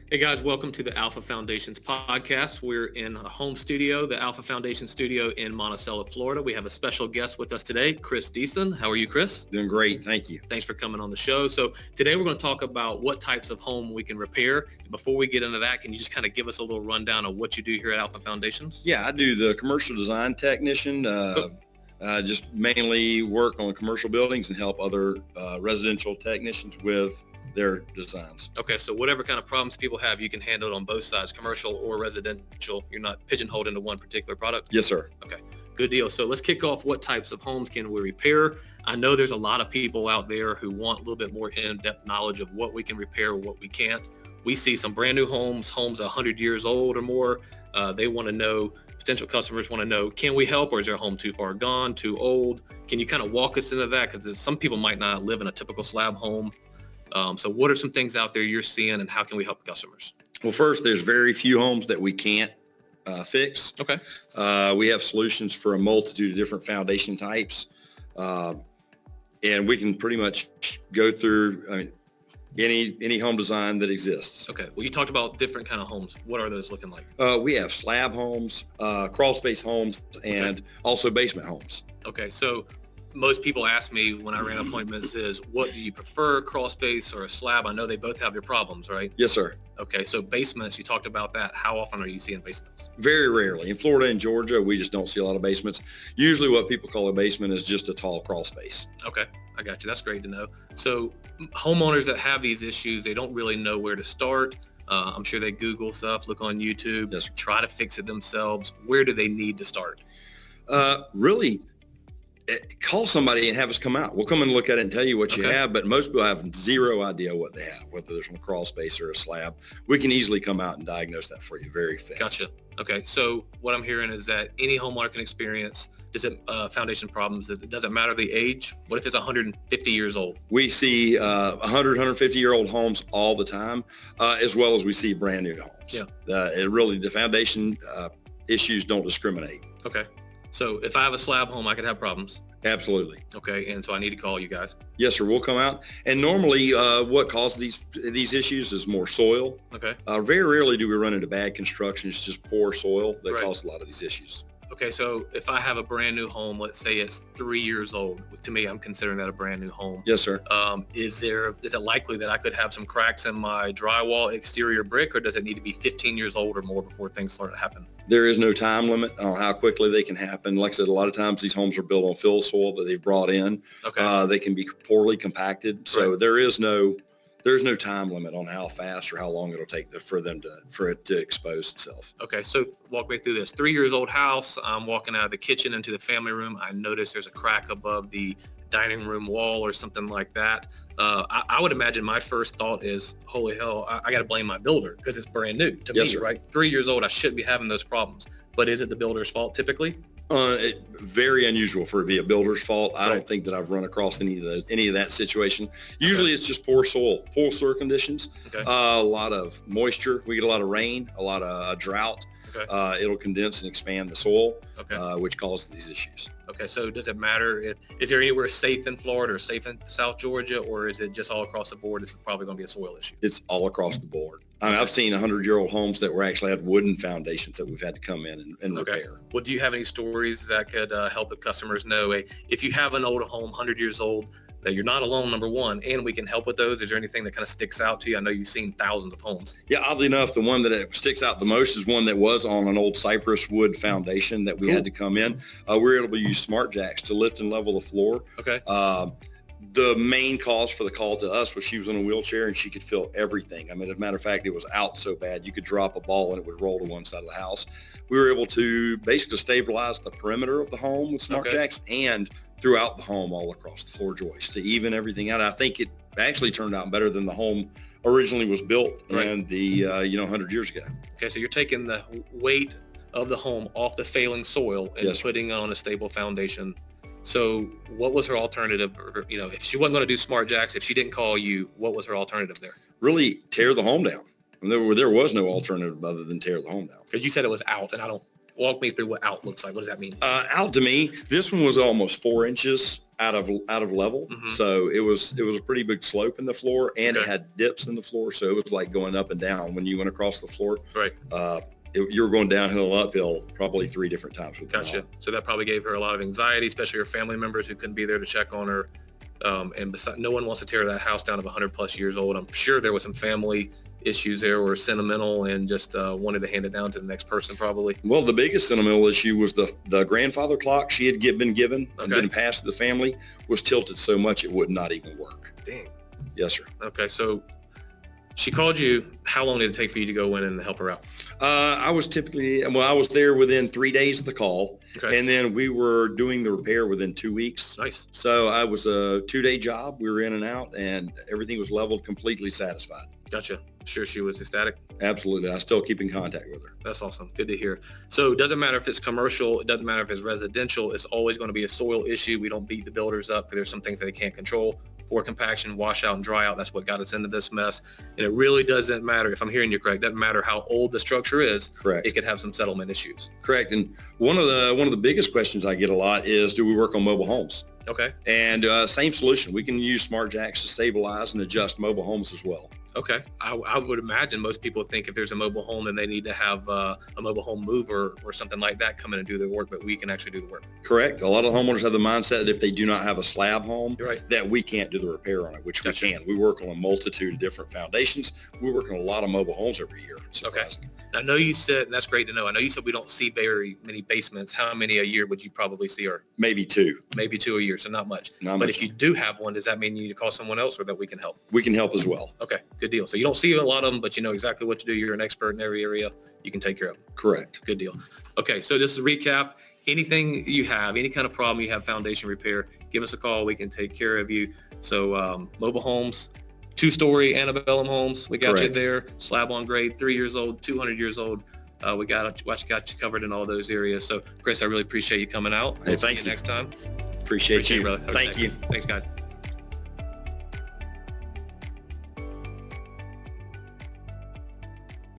Hey guys, welcome to the Alpha Foundations podcast. We're in a home studio, the Alpha Foundation studio in Monticello, Florida. We have a special guest with us today, Chris Deason. How are you, Chris? Doing great. Thank you. Thanks for coming on the show. So today we're going to talk about what types of home we can repair. Before we get into that, can you just kind of give us a little rundown of what you do here at Alpha Foundations? Yeah, I do the commercial design technician. Just mainly work on commercial buildings and help other residential technicians with their designs. Okay, so whatever kind of problems people have, you can handle it on both sides, commercial or residential. You're not pigeonholed into one particular product? Yes, sir. Okay, good deal. So let's kick off. What types of homes can we repair? I know there's a lot of people out there who want a little bit more in-depth knowledge of what we can repair or what we can't. We see some brand new homes 100 years old or more. They want to know, potential customers want to know, can we help, or is their home too far gone, too old? Can you kind of walk us into that? Because some people might not live in a typical slab home. So what are some things out there you're seeing, and how can we help customers? Well, first, there's very few homes that we can't fix. Okay. We have solutions for a multitude of different foundation types. And we can pretty much go through any home design that exists. Okay. Well, you talked about different kind of homes. What are those looking like? We have slab homes, crawl space homes, and also basement homes. Okay. So most people ask me when I ran appointments is, what do you prefer, crawl space or a slab? I know they both have their problems, right? Yes, sir. Okay. So basements, you talked about that. How often are you seeing basements? Very rarely. In Florida and Georgia, we just don't see a lot of basements. Usually what people call a basement is just a tall crawl space. Okay. I got you. That's great to know. So homeowners that have these issues, they don't really know where to start. I'm sure they Google stuff, look on YouTube, Yes, sir. try to fix it themselves. Where do they need to start? Really, call somebody and have us come out. We'll come and look at it and tell you what you Okay. have, but most people have zero idea what they have, whether there's a crawl space or a slab. We can easily come out and diagnose that for you very fast. Gotcha. Okay. So what I'm hearing is that any homeowner can experience foundation problems. It doesn't matter the age. What if it's 150 years old? We see 100, 150-year-old homes all the time, as well as we see brand new homes. Yeah. The foundation issues don't discriminate. Okay. So if I have a slab home, I could have problems. Absolutely. Okay. And so I need to call you guys. Yes, sir. We'll come out. And normally what causes these issues is more soil. Okay. Very rarely do we run into bad construction. It's just poor soil that Right. causes a lot of these issues. Okay, so if I have a brand new home, let's say it's 3 years old, to me, I'm considering that a brand new home. Yes, sir. Is it likely that I could have some cracks in my drywall exterior brick, or does it need to be 15 years old or more before things start to happen? There is no time limit on how quickly they can happen. Like I said, a lot of times these homes are built on fill soil that they've brought in. Okay. They can be poorly compacted. So Right. there's no time limit on how fast or how long it'll take for it to expose itself. Okay, so walk me through this. 3 years old house, I'm walking out of the kitchen into the family room. I notice there's a crack above the dining room wall or something like that. I would imagine my first thought is, holy hell, I got to blame my builder because it's brand new to Yes, me, sir. right? 3 years old, I shouldn't be having those problems. But is it the builder's fault typically? Very unusual for it to be a builder's fault. I Right. don't think that I've run across any of that situation. Usually it's just poor soil conditions, Okay. a lot of moisture. We get a lot of rain, a lot of drought. Okay. It'll condense and expand the soil, Okay. which causes these issues. Okay, so does it matter is there anywhere safe in Florida or safe in South Georgia, or is it just all across the board? It's probably going to be a soil issue. It's all across the board. I mean, I've seen 100-year-old homes that were actually had wooden foundations that we've had to come in and Okay. repair. Well, do you have any stories that could help the customers know, if you have an old home, 100 years old, that you're not alone, number one, and we can help with those? Is there anything that kind of sticks out to you? I know you've seen thousands of homes. Yeah, oddly enough, the one that sticks out the most is one that was on an old cypress wood foundation that we Cool. had to come in. We were able to use smart jacks to lift and level the floor. Okay. The main cause for the call to us was she was in a wheelchair and she could feel everything. I mean, as a matter of fact, it was out so bad you could drop a ball and it would roll to one side of the house. We were able to basically stabilize the perimeter of the home with smart Okay. jacks and throughout the home all across the floor joists to even everything out. I think it actually turned out better than the home originally was built Right. and 100 years ago. Okay, so you're taking the weight of the home off the failing soil and Yes, sir. putting it on a stable foundation. So what was her alternative? Or, if she wasn't going to do smart jacks, if she didn't call you, what was her alternative there? Really tear the home down. And there was no alternative other than tear the home down. Because you said it was out, and I don't walk me through what out looks like. What does that mean? Out to me, this one was almost 4 inches out of level. Mhm. So it was a pretty big slope in the floor, and it Okay. had dips in the floor. So it was like going up and down when you went across the floor. Right. You were going downhill and uphill probably 3 different times. With Gotcha. So that probably gave her a lot of anxiety, especially her family members who couldn't be there to check on her. And besides, no one wants to tear that house down of 100 plus years old. I'm sure there was some family issues there, or sentimental, and just wanted to hand it down to the next person probably. Well, the biggest sentimental issue was the grandfather clock she had been given and Okay. been passed to the family was tilted so much it would not even work. Dang. Yes, sir. Okay. So she called you. How long did it take for you to go in and help her out? I was there within 3 days of the call, Okay. and then we were doing the repair within 2 weeks. Nice. So I was a 2-day job. We were in and out, and everything was leveled, completely satisfied. Gotcha. Sure, she was ecstatic. Absolutely. I still keep in contact with her. That's awesome. Good to hear. So it doesn't matter if it's commercial. It doesn't matter if it's residential. It's always going to be a soil issue. We don't beat the builders up because there's some things that they can't control. Poor compaction, wash out and dry out. That's what got us into this mess. And it really doesn't matter, if I'm hearing you correct, doesn't matter how old the structure is. Correct. It could have some settlement issues. Correct. And one of the biggest questions I get a lot is, do we work on mobile homes? Okay. And same solution. We can use smart jacks to stabilize and adjust mobile homes as well. Okay. I would imagine most people think if there's a mobile home, then they need to have a mobile home mover or something like that come in and do the work, but we can actually do the work. Correct. A lot of homeowners have the mindset that if they do not have a slab home, You're right. that we can't do the repair on it, which Gotcha. we can. We work on a multitude of different foundations. We work on a lot of mobile homes every year. surprisingly. I know you said, and that's great to know. I know you said we don't see very many basements. How many a year would you probably see? Or Maybe 2. maybe 2 a year, so not much. Not But much. if you do have one, does that mean you need to call someone else or that we can help? We can help as well. Okay, good deal. So you don't see a lot of them, but you know exactly what to do. You're an expert in every area. You can take care of them. Correct. Good deal. Okay, so just to recap, anything you have, any kind of problem you have, foundation repair, give us a call. We can take care of you. So mobile homes, 2-story antebellum homes, we got you Correct. there. Slab on grade, 3 years old, 200 years old. We got you covered in all those areas. So Chris, I really appreciate you coming out. Hey, We'll see thank you you. next time. Appreciate you. brother. Have a good Thank day. you. Thanks, guys.